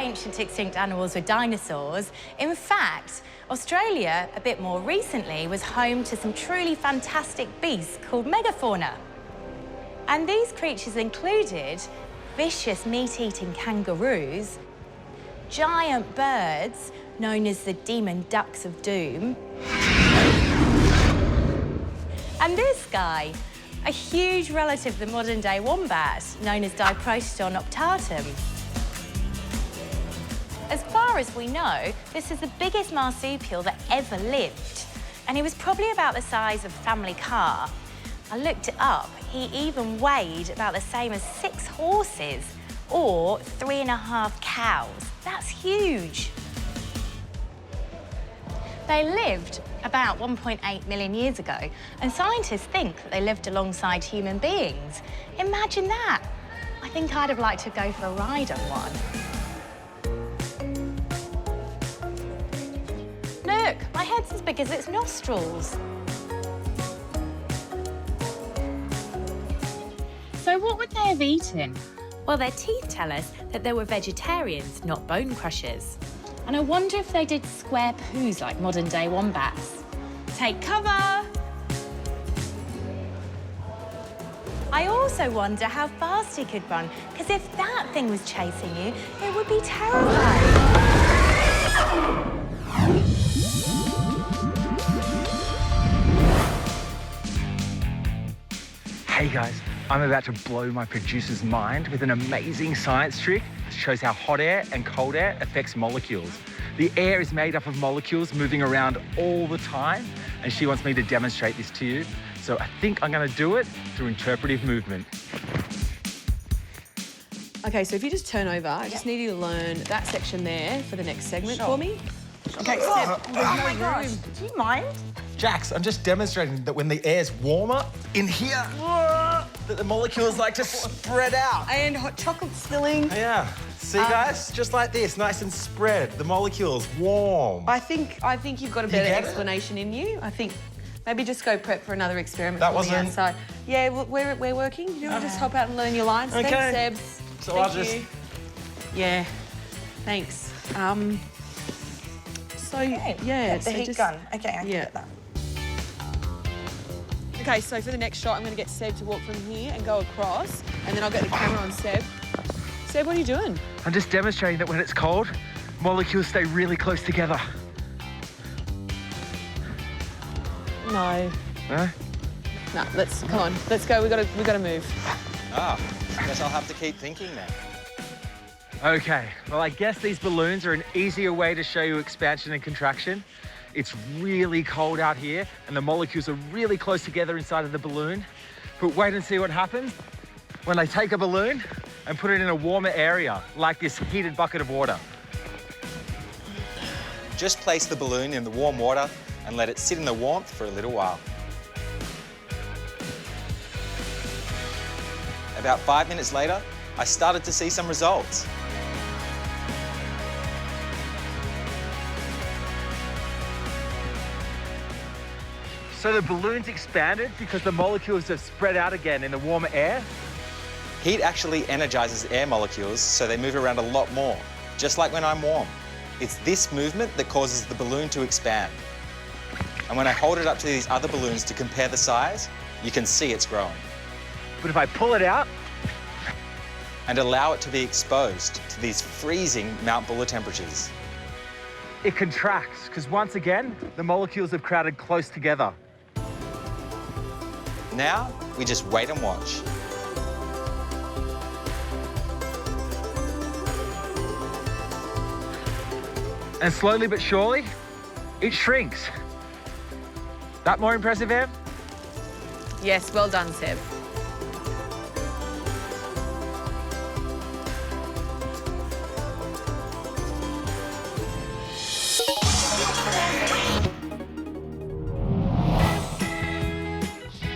ancient extinct animals were dinosaurs. In fact, Australia, a bit more recently, was home to some truly fantastic beasts called megafauna. And these creatures included vicious meat-eating kangaroos, giant birds known as the demon ducks of doom, and this guy, a huge relative of the modern-day wombat, known as Diprotodon optatum. As far as we know, this is the biggest marsupial that ever lived, and he was probably about the size of a family car. I looked it up. He even weighed about the same as 6 horses or 3.5 cows. That's huge. They lived about 1.8 million years ago, and scientists think that they lived alongside human beings. Imagine that. I think I'd have liked to go for a ride on one. Look, my head's as big as its nostrils. So what would they have eaten? Well, their teeth tell us that they were vegetarians, not bone crushers. And I wonder if they did square poos like modern-day wombats. Take cover! I also wonder how fast he could run, because if that thing was chasing you, it would be terrifying. Hey guys, I'm about to blow my producer's mind with an amazing science trick that shows how hot air and cold air affects molecules. The air is made up of molecules moving around all the time, and she wants me to demonstrate this to you. So I think I'm going to do it through interpretive movement. Okay, so if you just turn over, I just need you to learn that section there for the next segment for me. Okay, Steph, there's no room. Do you mind? Jax, I'm just demonstrating that when the air's warmer in here, that the molecules like to spread out. And hot chocolate spilling. Yeah. See, guys? Just like this, nice and spread. The molecules warm. I think you've got a better explanation in you. I think maybe just go prep for another experiment. That for wasn't... the outside. Yeah, we're working. You want to just hop out and learn your lines? Okay. Thanks, Sebs. So Thank I'll just... you. Yeah, thanks. So, yeah. The heat gun. Okay, I can get that. Okay, so for the next shot, I'm going to get Seb to walk from here and go across, and then I'll get the camera on Seb. Seb, what are you doing? I'm just demonstrating that when it's cold, molecules stay really close together. No. Huh? No, come on, let's go. We gotta move. Ah, I guess I'll have to keep thinking then. Okay, well, I guess these balloons are an easier way to show you expansion and contraction. It's really cold out here, and the molecules are really close together inside of the balloon. But wait and see what happens when I take a balloon and put it in a warmer area, like this heated bucket of water. Just place the balloon in the warm water and let it sit in the warmth for a little while. About 5 minutes later, I started to see some results. So the balloon's expanded because the molecules have spread out again in the warmer air? Heat actually energizes air molecules, so they move around a lot more, just like when I'm warm. It's this movement that causes the balloon to expand. And when I hold it up to these other balloons to compare the size, you can see it's growing. But if I pull it out? And allow it to be exposed to these freezing Mount Buller temperatures. It contracts, because once again, the molecules have crowded close together. Now, we just wait and watch. And slowly but surely, it shrinks. That more impressive, Em? Yes, well done, Seb.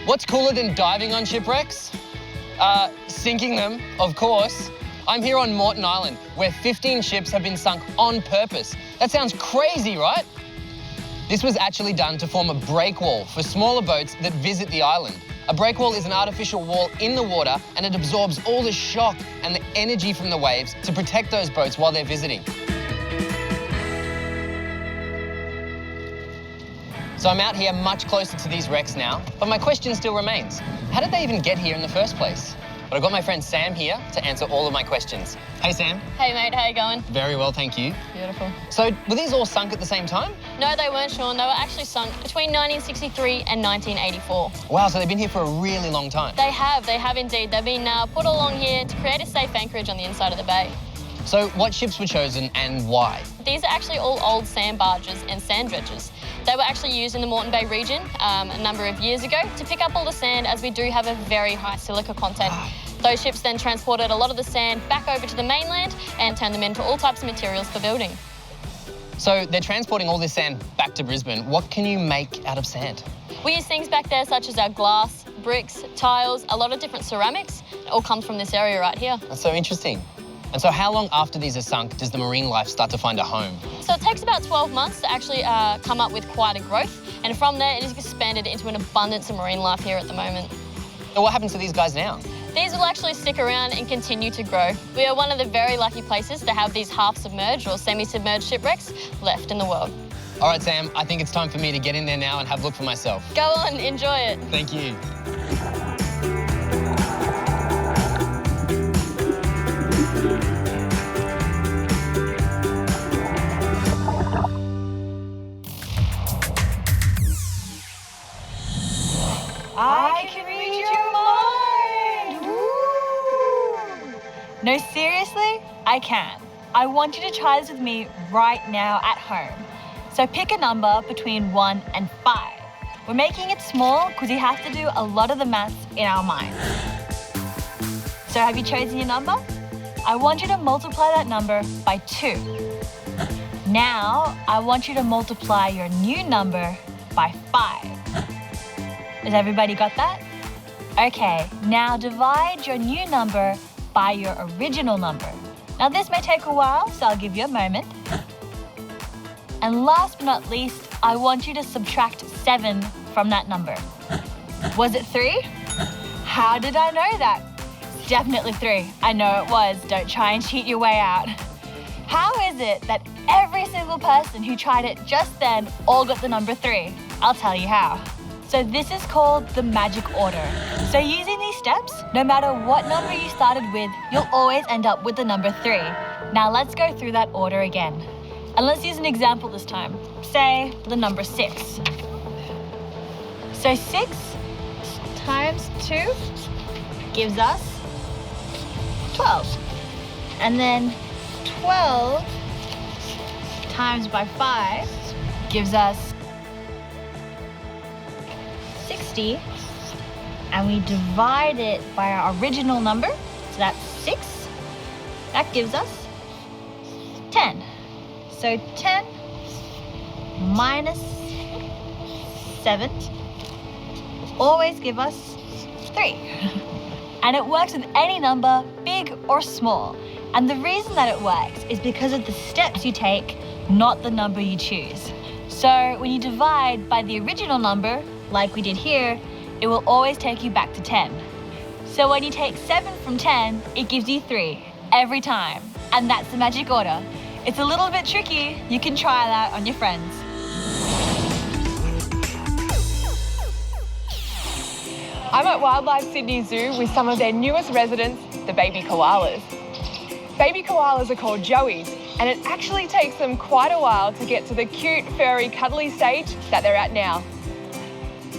What's cooler than diving on shipwrecks? Sinking them, of course. I'm here on Moreton Island, where 15 ships have been sunk on purpose. That sounds crazy, right? This was actually done to form a breakwall for smaller boats that visit the island. A breakwall is an artificial wall in the water, and it absorbs all the shock and the energy from the waves to protect those boats while they're visiting. So I'm out here much closer to these wrecks now, but my question still remains. How did they even get here in the first place? But I've got my friend Sam here to answer all of my questions. Hey, Sam. Hey, mate, how you going? Very well, thank you. Beautiful. So were these all sunk at the same time? No, they weren't, Sean. They were actually sunk between 1963 and 1984. Wow, so they've been here for a really long time. They have indeed. They've been put along here to create a safe anchorage on the inside of the bay. So what ships were chosen and why? These are actually all old sand barges and sand dredges. They were actually used in the Moreton Bay region a number of years ago to pick up all the sand, as we do have a very high silica content. Those ships then transported a lot of the sand back over to the mainland and turned them into all types of materials for building. So they're transporting all this sand back to Brisbane. What can you make out of sand? We use things back there such as our glass, bricks, tiles, a lot of different ceramics. It all comes from this area right here. That's so interesting. And so how long after these are sunk does the marine life start to find a home? So it takes about 12 months to actually come up with quite a growth. And from there, it is expanded into an abundance of marine life here at the moment. So what happens to these guys now? These will actually stick around and continue to grow. We are one of the very lucky places to have these half-submerged or semi-submerged shipwrecks left in the world. All right, Sam, I think it's time for me to get in there now and have a look for myself. Go on, enjoy it. Thank you. I can read your mind! Woo! No, seriously, I can. I want you to try this with me right now at home. So pick a number between 1 and 5. We're making it small because we have to do a lot of the maths in our minds. So have you chosen your number? I want you to multiply that number by 2. Now, I want you to multiply your new number by 5. Has everybody got that? Okay, now divide your new number by your original number. Now this may take a while, so I'll give you a moment. And last but not least, I want you to subtract 7 from that number. Was it 3? How did I know that? It's definitely 3. I know it was. Don't try and cheat your way out. How is it that every single person who tried it just then all got the number 3? I'll tell you how. So this is called the magic order. So using these steps, no matter what number you started with, you'll always end up with the number 3. Now let's go through that order again. And let's use an example this time. Say the number 6. So 6 times 2 gives us 12. And then 12 times by 5 gives us 60, and we divide it by our original number, so that's 6. That gives us 10. So 10 minus 7 always give us 3. And it works with any number, big or small. And the reason that it works is because of the steps you take, not the number you choose. So when you divide by the original number, like we did here, it will always take you back to 10. So when you take 7 from 10, it gives you 3 every time. And that's the magic order. It's a little bit tricky. You can try it out on your friends. I'm at Wildlife Sydney Zoo with some of their newest residents, the baby koalas. Baby koalas are called joeys, and it actually takes them quite a while to get to the cute, furry, cuddly stage that they're at now.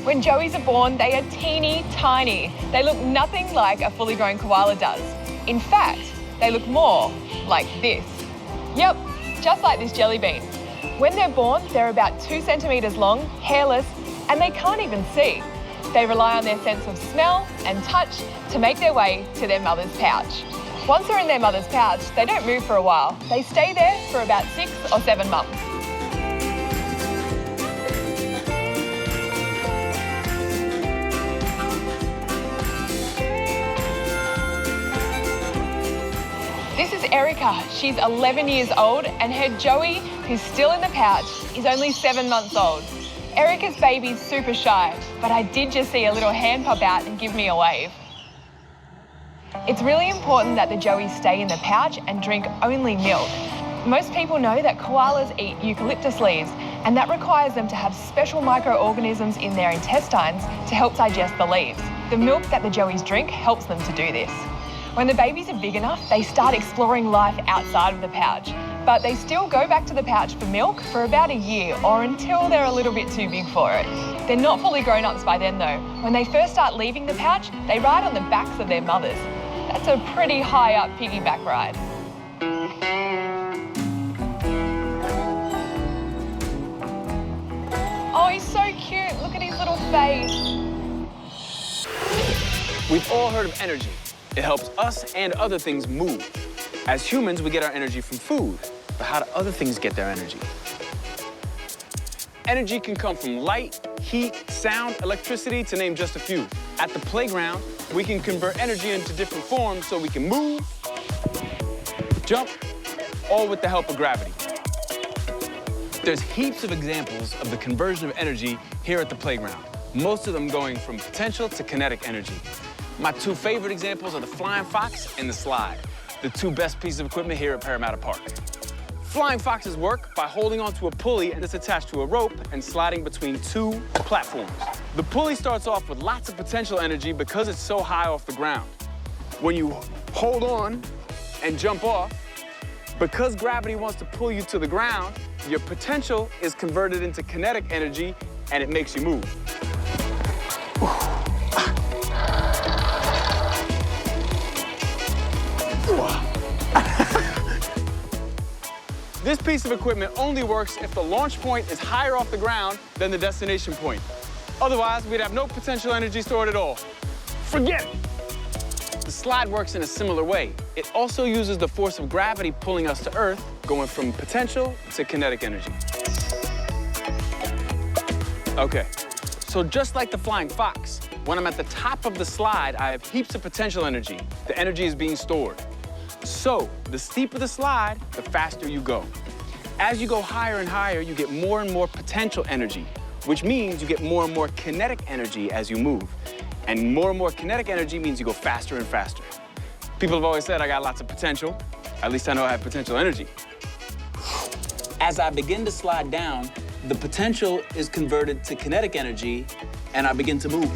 When joeys are born, they are teeny tiny. They look nothing like a fully grown koala does. In fact, they look more like this. Yep, just like this jelly bean. When they're born, they're about 2 centimetres long, hairless, and they can't even see. They rely on their sense of smell and touch to make their way to their mother's pouch. Once they're in their mother's pouch, they don't move for a while. They stay there for about 6 or 7 months. This is Erica. She's 11 years old, and her joey, who's still in the pouch, is only 7 months old. Erica's baby's super shy, but I did just see a little hand pop out and give me a wave. It's really important that the joeys stay in the pouch and drink only milk. Most people know that koalas eat eucalyptus leaves, and that requires them to have special microorganisms in their intestines to help digest the leaves. The milk that the joeys drink helps them to do this. When the babies are big enough, they start exploring life outside of the pouch, but they still go back to the pouch for milk for about a year or until they're a little bit too big for it. They're not fully grown-ups by then though. When they first start leaving the pouch, they ride on the backs of their mothers. That's a pretty high up piggyback ride. Oh, he's so cute. Look at his little face. We've all heard of energy. It helps us and other things move. As humans, we get our energy from food. But how do other things get their energy? Energy can come from light, heat, sound, electricity, to name just a few. At the playground, we can convert energy into different forms so we can move, jump, all with the help of gravity. There's heaps of examples of the conversion of energy here at the playground, most of them going from potential to kinetic energy. My two favorite examples are the flying fox and the slide, the two best pieces of equipment here at Parramatta Park. Flying foxes work by holding onto a pulley that's attached to a rope and sliding between two platforms. The pulley starts off with lots of potential energy because it's so high off the ground. When you hold on and jump off, because gravity wants to pull you to the ground, your potential is converted into kinetic energy and it makes you move. This piece of equipment only works if the launch point is higher off the ground than the destination point. Otherwise, we'd have no potential energy stored at all. Forget it! The slide works in a similar way. It also uses the force of gravity pulling us to Earth, going from potential to kinetic energy. Okay, so just like the flying fox, when I'm at the top of the slide, I have heaps of potential energy. The energy is being stored. So, the steeper the slide, the faster you go. As you go higher and higher, you get more and more potential energy, which means you get more and more kinetic energy as you move. And more kinetic energy means you go faster and faster. People have always said I got lots of potential. At least I know I have potential energy. As I begin to slide down, the potential is converted to kinetic energy, and I begin to move.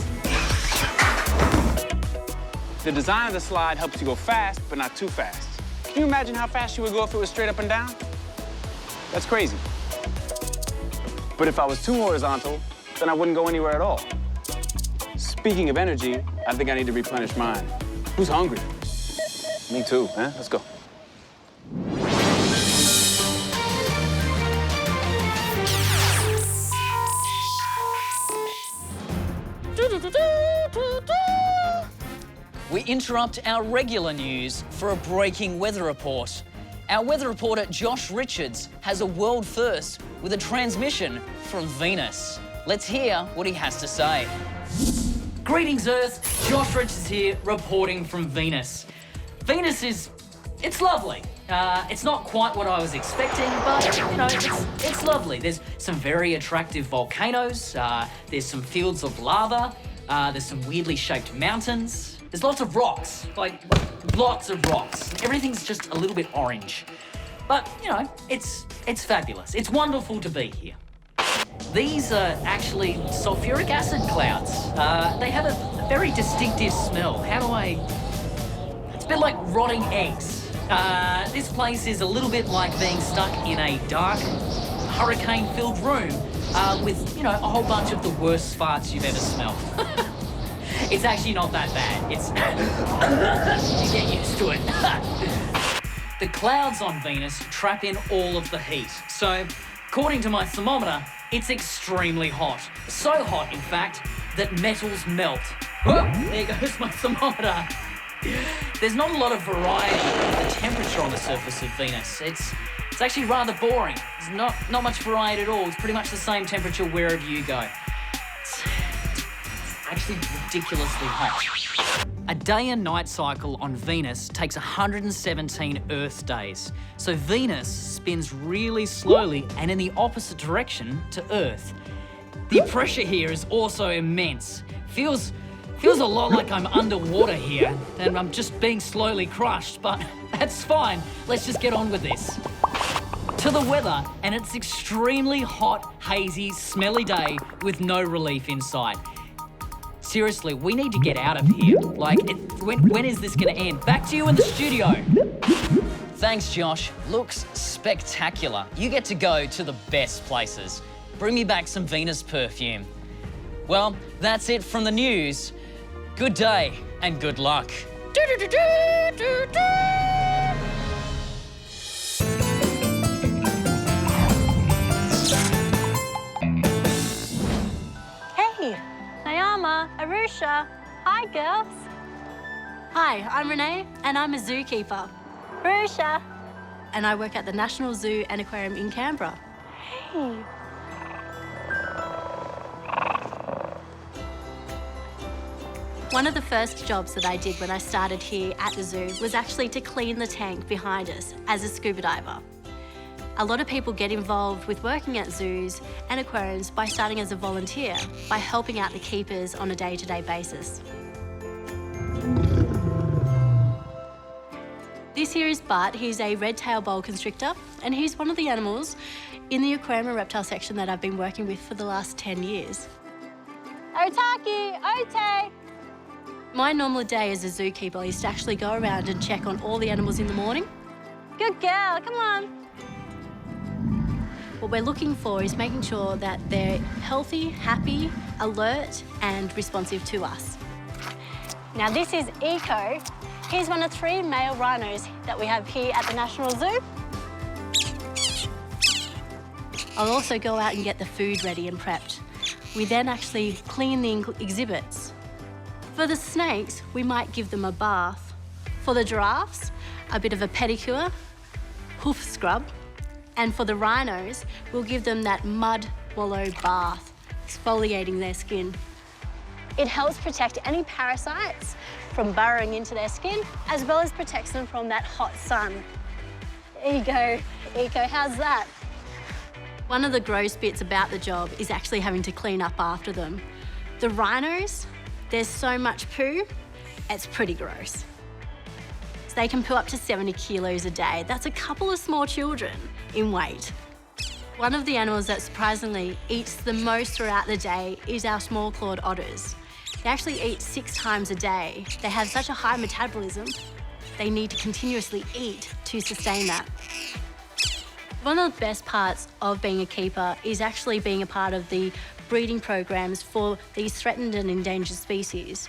The design of the slide helps you go fast, but not too fast. Can you imagine how fast you would go if it was straight up and down? That's crazy. But if I was too horizontal, then I wouldn't go anywhere at all. Speaking of energy, I think I need to replenish mine. Who's hungry? Me too, huh? Let's go. We interrupt our regular news for a breaking weather report. Our weather reporter, Josh Richards, has a world first with a transmission from Venus. Let's hear what he has to say. Greetings, Earth. Josh Richards here, reporting from Venus. Venus it's lovely. It's not quite what I was expecting, but, you know, it's lovely. There's some very attractive volcanoes. There's some fields of lava. There's some weirdly shaped mountains. There's lots of rocks, like lots of rocks. Everything's just a little bit orange. But, you know, it's fabulous. It's wonderful to be here. These are actually sulfuric acid clouds. They have a very distinctive smell. It's a bit like rotting eggs. This place is a little bit like being stuck in a dark, hurricane-filled room with, you know, a whole bunch of the worst farts you've ever smelled. It's actually not that bad. It's... you get used to it. The clouds on Venus trap in all of the heat. So, according to my thermometer, it's extremely hot. So hot, in fact, that metals melt. Whoa, there goes my thermometer. There's not a lot of variety in the temperature on the surface of Venus. It's actually rather boring. There's not much variety at all. It's pretty much the same temperature wherever you go. It's actually ridiculously hot. A day and night cycle on Venus takes 117 Earth days. So Venus spins really slowly and in the opposite direction to Earth. The pressure here is also immense. Feels a lot like I'm underwater here and I'm just being slowly crushed, but that's fine. Let's just get on with this. To the weather, and it's extremely hot, hazy, smelly day with no relief in sight. Seriously, we need to get out of here. Like, when is this gonna end? Back to you in the studio. Thanks, Josh. Looks spectacular. You get to go to the best places. Bring me back some Venus perfume. Well, that's it from the news. Good day and good luck. Hey, Nayama, Arusha. Hi, girls. Hi, I'm Renee, and I'm a zookeeper. Arusha. And I work at the National Zoo and Aquarium in Canberra. Hey. One of the first jobs that I did when I started here at the zoo was actually to clean the tank behind us as a scuba diver. A lot of people get involved with working at zoos and aquariums by starting as a volunteer, by helping out the keepers on a day-to-day basis. This here is Bart. He's a red-tailed boa constrictor, and he's one of the animals in the aquarium and reptile section that I've been working with for the last 10 years. Otaki, Ote! My normal day as a zookeeper is to actually go around and check on all the animals in the morning. Good girl, come on. What we're looking for is making sure that they're healthy, happy, alert, and responsive to us. Now this is Eco. He's one of 3 male rhinos that we have here at the National Zoo. I'll also go out and get the food ready and prepped. We then actually clean the exhibits. For the snakes, we might give them a bath. For the giraffes, a bit of a pedicure, hoof scrub. And for the rhinos, we'll give them that mud wallow bath, exfoliating their skin. It helps protect any parasites from burrowing into their skin, as well as protects them from that hot sun. There you go, Eco, how's that? One of the gross bits about the job is actually having to clean up after them. The rhinos, there's so much poo, it's pretty gross. So they can poo up to 70 kilos a day. That's a couple of small children in weight. One of the animals that surprisingly eats the most throughout the day is our small-clawed otters. They actually eat 6 times a day. They have such a high metabolism, they need to continuously eat to sustain that. One of the best parts of being a keeper is actually being a part of the breeding programs for these threatened and endangered species.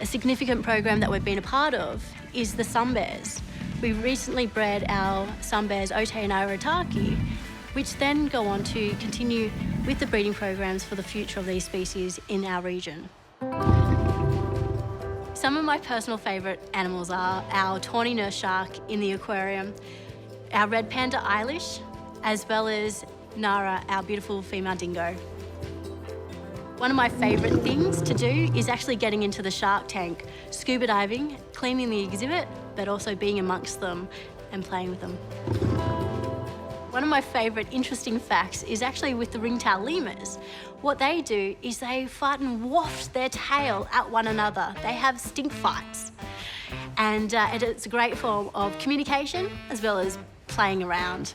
A significant program that we've been a part of is the sun bears. We recently bred our sun bears Ote and Otaki, which then go on to continue with the breeding programs for the future of these species in our region. Some of my personal favourite animals are our tawny nurse shark in the aquarium, our red panda Eilish, as well as Nara, our beautiful female dingo. One of my favourite things to do is actually getting into the shark tank, scuba diving, cleaning the exhibit, but also being amongst them and playing with them. One of my favourite interesting facts is actually with the ringtail lemurs. What they do is they fight and waft their tail at one another. They have stink fights. And it's a great form of communication as well as playing around.